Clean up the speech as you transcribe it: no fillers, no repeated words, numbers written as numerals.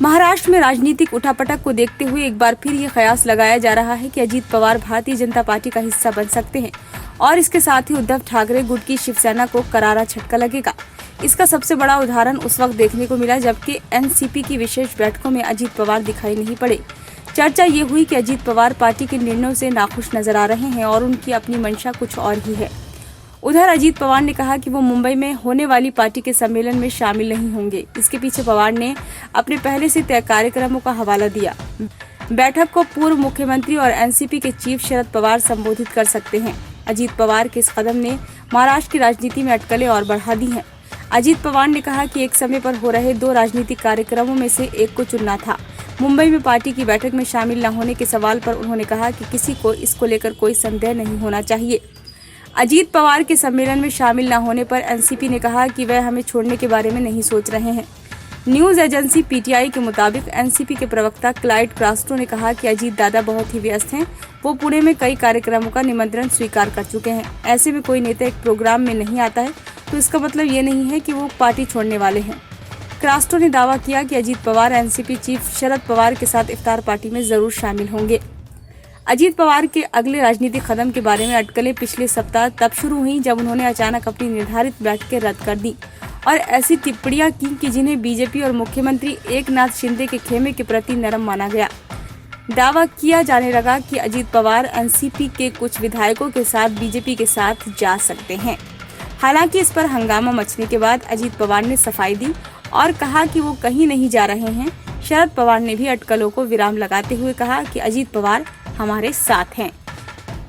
महाराष्ट्र में राजनीतिक उठापटक को देखते हुए एक बार फिर ये कयास लगाया जा रहा है कि अजीत पवार भारतीय जनता पार्टी का हिस्सा बन सकते हैं और इसके साथ ही उद्धव ठाकरे गुट की शिवसेना को करारा झटका लगेगा। इसका सबसे बड़ा उदाहरण उस वक्त देखने को मिला जबकि एनसीपी की विशेष बैठकों में अजीत पवार दिखाई नहीं पड़े। चर्चा ये हुई कि अजीत पवार पार्टी के निर्णयों से नाखुश नजर आ रहे हैं और उनकी अपनी मंशा कुछ और ही है। उधर अजीत पवार ने कहा कि वो मुंबई में होने वाली पार्टी के सम्मेलन में शामिल नहीं होंगे। इसके पीछे पवार ने अपने पहले से तय कार्यक्रमों का हवाला दिया। बैठक को पूर्व मुख्यमंत्री और एनसीपी के चीफ शरद पवार संबोधित कर सकते हैं। अजीत पवार के इस कदम ने महाराष्ट्र की राजनीति में अटकलें और बढ़ा दी हैं। अजीत पवार ने कहा कि एक समय पर हो रहे 2 राजनीतिक कार्यक्रमों में से एक को चुनना था। मुंबई में पार्टी की बैठक में शामिल न होने के सवाल पर उन्होंने कहा कि किसी को इसको लेकर कोई संदेह नहीं होना चाहिए। अजीत पवार के सम्मेलन में शामिल न होने पर एनसीपी ने कहा कि वह हमें छोड़ने के बारे में नहीं सोच रहे हैं। न्यूज एजेंसी पीटीआई के मुताबिक एनसीपी के प्रवक्ता क्लाइड क्रास्टो ने कहा कि अजीत दादा बहुत ही व्यस्त हैं। वो पुणे में कई कार्यक्रमों का निमंत्रण स्वीकार कर चुके हैं। ऐसे में कोई नेता एक प्रोग्राम में नहीं आता है तो इसका मतलब ये नहीं है कि वो पार्टी छोड़ने वाले हैं। क्रास्टो ने दावा किया कि अजीत पवार एनसीपी चीफ शरद पवार के साथ इफ्तार पार्टी में जरूर शामिल होंगे। अजीत पवार के अगले राजनीतिक कदम के बारे में अटकलें पिछले सप्ताह तब शुरू हुई जब उन्होंने अचानक अपनी निर्धारित बैठकें रद्द कर दी और ऐसी टिप्पणियां की कि जिन्हें बीजेपी और मुख्यमंत्री एकनाथ शिंदे के खेमे के प्रति नरम माना गया। दावा किया जाने लगा कि अजीत पवार एनसीपी के कुछ विधायकों के साथ बीजेपी के साथ जा सकते हैं। हालांकि इस पर हंगामा मचने के बाद अजीत पवार ने सफाई दी और कहा कि वो कहीं नहीं जा रहे हैं। शरद पवार ने भी अटकलों को विराम लगाते हुए कहा कि अजीत पवार हमारे साथ हैं।